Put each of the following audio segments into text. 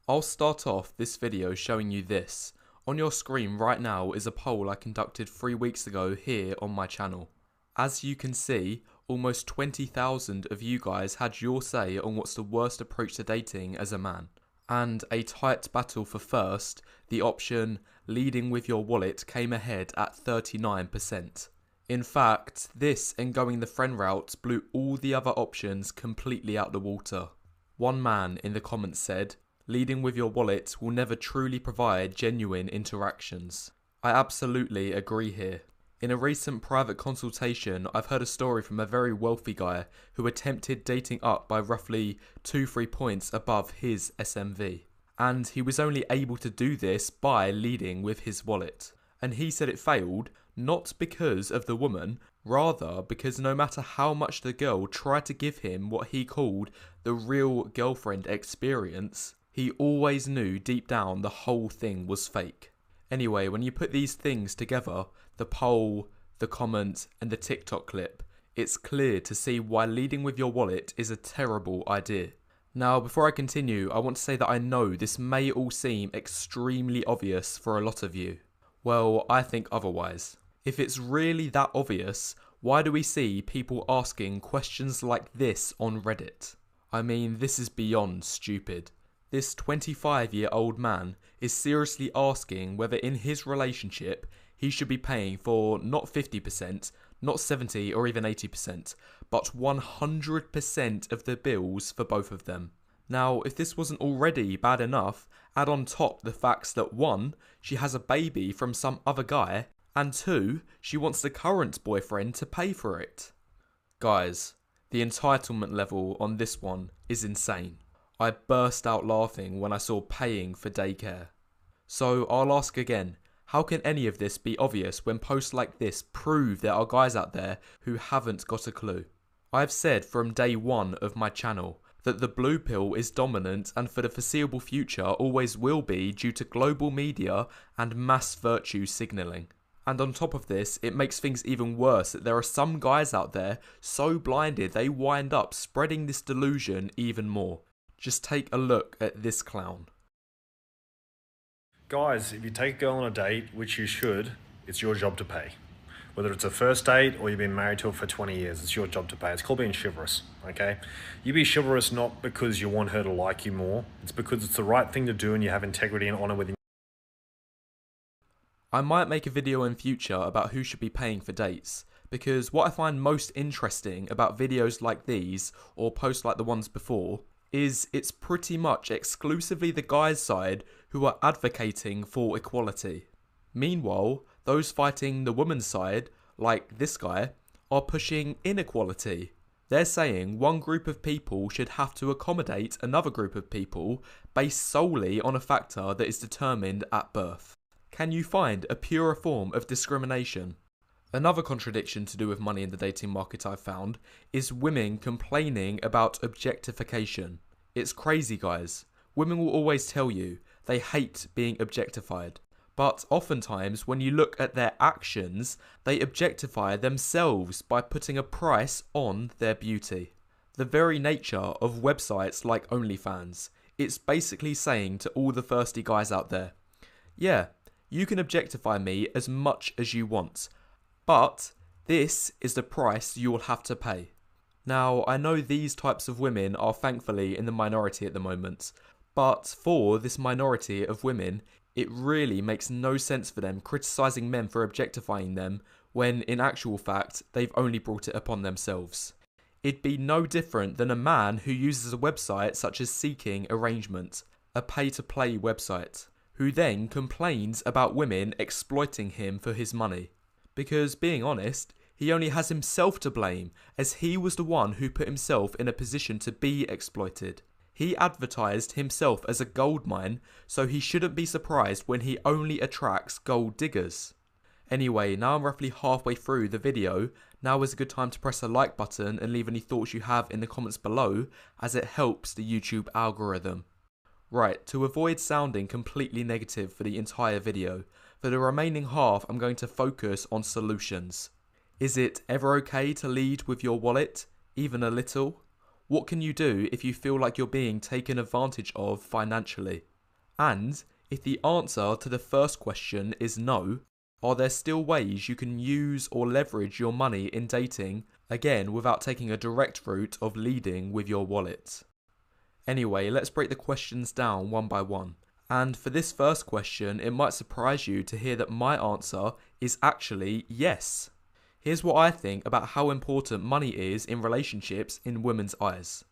I'll start off this video showing you this. On your screen right now is a poll I conducted 3 weeks ago here on my channel. As you can see, almost 20,000 of you guys had your say on what's the worst approach to dating as a man. And a tight battle for first, the option leading with your wallet came ahead at 39%. In fact, this and going the friend route blew all the other options completely out the water. One man in the comments said, "Leading with your wallet will never truly provide genuine interactions." I absolutely agree here. In a recent private consultation, I've heard a story from a very wealthy guy who attempted dating up by roughly 2-3 points above his SMV. And he was only able to do this by leading with his wallet. And he said it failed, not because of the woman, rather because no matter how much the girl tried to give him what he called the real girlfriend experience, he always knew deep down the whole thing was fake. Anyway, when you put these things together, the poll, the comment, and the TikTok clip, it's clear to see why leading with your wallet is a terrible idea. Now, before I continue, I want to say that I know this may all seem extremely obvious for a lot of you. Well, I think otherwise. If it's really that obvious, why do we see people asking questions like this on Reddit? I mean, this is beyond stupid. This 25-year-old man is seriously asking whether in his relationship he should be paying for not 50%, not 70 or even 80%, but 100% of the bills for both of them. Now, if this wasn't already bad enough, add on top the facts that 1, she has a baby from some other guy, and 2, she wants the current boyfriend to pay for it. Guys, the entitlement level on this one is insane. I burst out laughing when I saw paying for daycare. So I'll ask again, how can any of this be obvious when posts like this prove there are guys out there who haven't got a clue? I've said from day one of my channel that the blue pill is dominant and for the foreseeable future always will be due to global media and mass virtue signalling. And on top of this, it makes things even worse that there are some guys out there so blinded they wind up spreading this delusion even more. Just take a look at this clown. Guys, if you take a girl on a date, which you should, it's your job to pay. Whether it's a first date or you've been married to her for 20 years, it's your job to pay. It's called being chivalrous, okay? You be chivalrous not because you want her to like you more. It's because it's the right thing to do and you have integrity and honor within. I might make a video in future about who should be paying for dates, because what I find most interesting about videos like these, or posts like the ones before, is it's pretty much exclusively the guy's side who are advocating for equality. Meanwhile, those fighting the woman's side, like this guy, are pushing inequality. They're saying one group of people should have to accommodate another group of people based solely on a factor that is determined at birth. Can you find a purer form of discrimination? Another contradiction to do with money in the dating market I've found is women complaining about objectification. It's crazy, guys. Women will always tell you they hate being objectified. But oftentimes, when you look at their actions, they objectify themselves by putting a price on their beauty. The very nature of websites like OnlyFans, it's basically saying to all the thirsty guys out there, yeah, you can objectify me as much as you want, but this is the price you will have to pay. Now, I know these types of women are thankfully in the minority at the moment, but for this minority of women, it really makes no sense for them criticising men for objectifying them when in actual fact they've only brought it upon themselves. It'd be no different than a man who uses a website such as Seeking Arrangement, a pay-to-play website, who then complains about women exploiting him for his money. Because, being honest, he only has himself to blame, as he was the one who put himself in a position to be exploited. He advertised himself as a gold mine, so he shouldn't be surprised when he only attracts gold diggers. Anyway, now I'm roughly halfway through the video. Now is a good time to press the like button and leave any thoughts you have in the comments below, as it helps the YouTube algorithm. Right, to avoid sounding completely negative for the entire video, for the remaining half I'm going to focus on solutions. Is it ever okay to lead with your wallet, even a little? What can you do if you feel like you're being taken advantage of financially? And if the answer to the first question is no, are there still ways you can use or leverage your money in dating, again without taking a direct route of leading with your wallet? Anyway, let's break the questions down one by one. And for this first question, it might surprise you to hear that my answer is actually yes. Here's what I think about how important money is in relationships in women's eyes.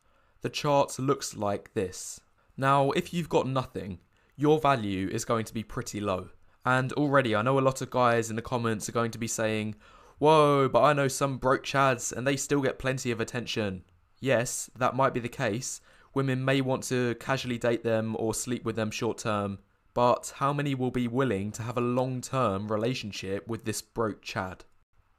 The chart looks like this. Now, if you've got nothing, your value is going to be pretty low. And already I know a lot of guys in the comments are going to be saying, whoa, but I know some broke chads and they still get plenty of attention. Yes, that might be the case. Women may want to casually date them or sleep with them short term, but how many will be willing to have a long-term relationship with this broke chad?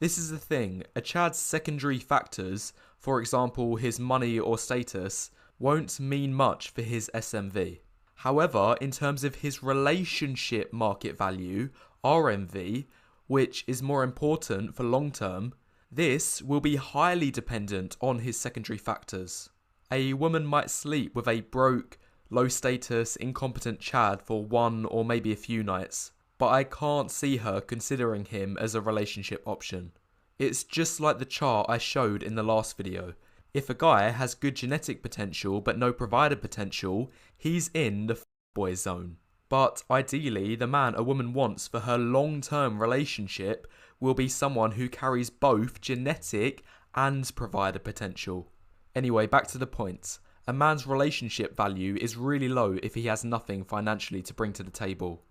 This is the thing, a chad's secondary factors, for example his money or status, won't mean much for his SMV. However, in terms of his relationship market value, RMV, which is more important for long term, this will be highly dependent on his secondary factors. A woman might sleep with a broke, low status, incompetent chad for one or maybe a few nights, but I can't see her considering him as a relationship option. It's just like the chart I showed in the last video. If a guy has good genetic potential but no provider potential, he's in the boy zone. But ideally, the man a woman wants for her long-term relationship will be someone who carries both genetic and provider potential. Anyway, back to the point. A man's relationship value is really low if he has nothing financially to bring to the table,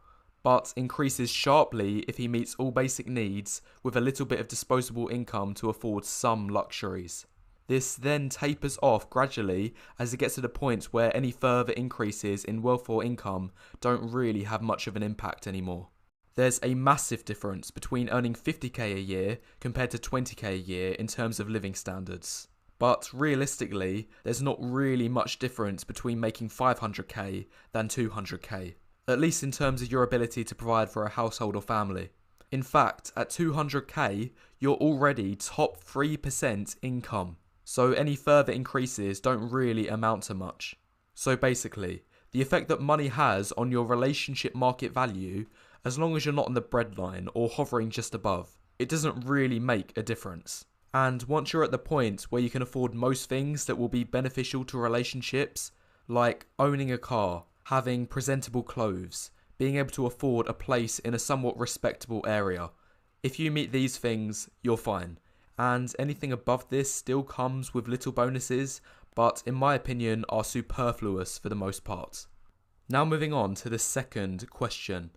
but increases sharply if he meets all basic needs with a little bit of disposable income to afford some luxuries. This then tapers off gradually as it gets to the point where any further increases in wealth or income don't really have much of an impact anymore. There's a massive difference between earning 50k a year compared to 20k a year in terms of living standards. But realistically, there's not really much difference between making 500k than 200k, at least in terms of your ability to provide for a household or family. In fact, at 200k, you're already top 3% income. So any further increases don't really amount to much. So basically, the effect that money has on your relationship market value, as long as you're not on the breadline or hovering just above, it doesn't really make a difference. And once you're at the point where you can afford most things that will be beneficial to relationships, like owning a car, having presentable clothes, being able to afford a place in a somewhat respectable area, if you meet these things, you're fine. And anything above this still comes with little bonuses, but in my opinion are superfluous for the most part. Now moving on to the second question.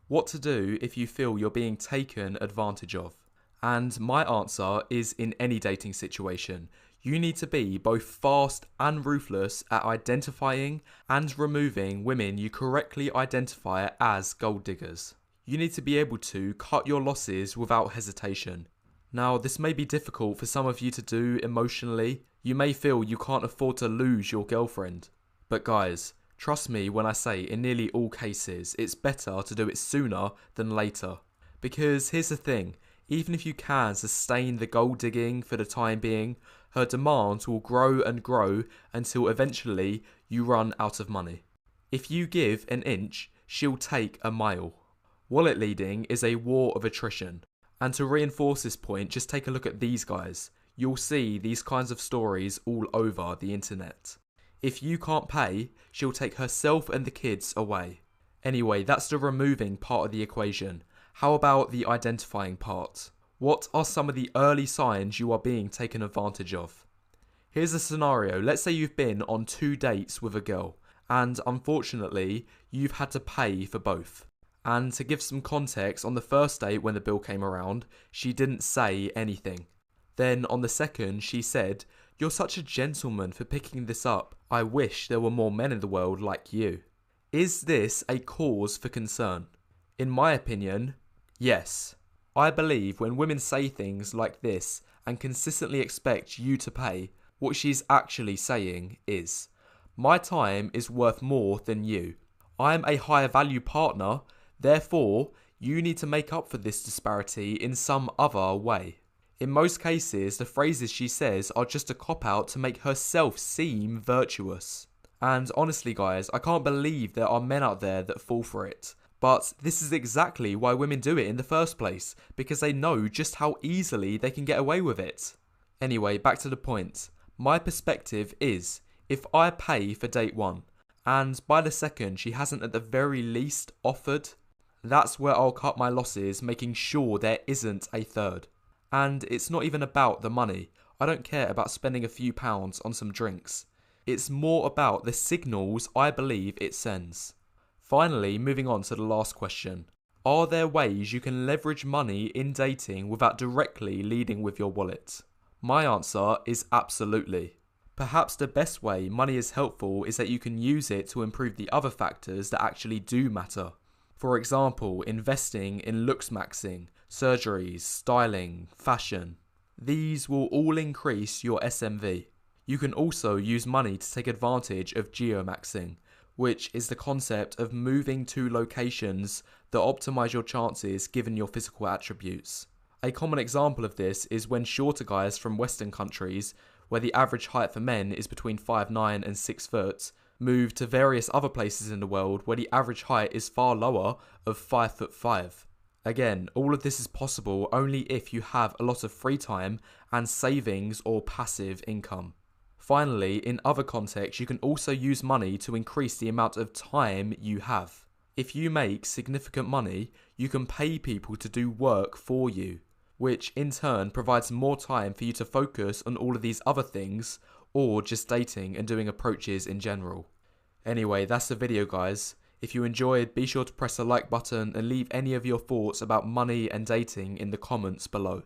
What to do if you feel you're being taken advantage of? And my answer is in any dating situation. You need to be both fast and ruthless at identifying and removing women you correctly identify as gold diggers. You need to be able to cut your losses without hesitation. Now, this may be difficult for some of you to do emotionally. You may feel you can't afford to lose your girlfriend. But guys, trust me when I say in nearly all cases, it's better to do it sooner than later. Because here's the thing, even if you can sustain the gold digging for the time being, her demands will grow and grow until eventually you run out of money. If you give an inch, she'll take a mile. Wallet leading is a war of attrition. And to reinforce this point, just take a look at these guys. You'll see these kinds of stories all over the internet. If you can't pay, she'll take herself and the kids away. Anyway, that's the removing part of the equation. How about the identifying part? What are some of the early signs you are being taken advantage of? Here's a scenario. Let's say you've been on 2 dates with a girl, and unfortunately, you've had to pay for both. And to give some context, on the first date when the bill came around, she didn't say anything. Then on the second, she said, "You're such a gentleman for picking this up. I wish there were more men in the world like you." Is this a cause for concern? In my opinion, yes. I believe when women say things like this and consistently expect you to pay, what she's actually saying is, my time is worth more than you. I'm a higher value partner. Therefore, you need to make up for this disparity in some other way. In most cases, the phrases she says are just a cop-out to make herself seem virtuous. And honestly guys, I can't believe there are men out there that fall for it. But this is exactly why women do it in the first place, because they know just how easily they can get away with it. Anyway, back to the point. My perspective is, if I pay for date 1, and by the second she hasn't at the very least offered, that's where I'll cut my losses, making sure there isn't a third. And it's not even about the money. I don't care about spending a few pounds on some drinks. It's more about the signals I believe it sends. Finally, moving on to the last question. Are there ways you can leverage money in dating without directly leading with your wallet? My answer is absolutely. Perhaps the best way money is helpful is that you can use it to improve the other factors that actually do matter. For example, investing in looks maxing, surgeries, styling, fashion. These will all increase your SMV. You can also use money to take advantage of geomaxing, which is the concept of moving to locations that optimize your chances given your physical attributes. A common example of this is when shorter guys from Western countries, where the average height for men is between 5'9" and 6 foot, move to various other places in the world where the average height is far lower of 5'5". Again, all of this is possible only if you have a lot of free time and savings or passive income. Finally, in other contexts, you can also use money to increase the amount of time you have. If you make significant money, you can pay people to do work for you, which in turn provides more time for you to focus on all of these other things, or just dating and doing approaches in general. Anyway, that's the video guys. If you enjoyed, be sure to press the like button and leave any of your thoughts about money and dating in the comments below.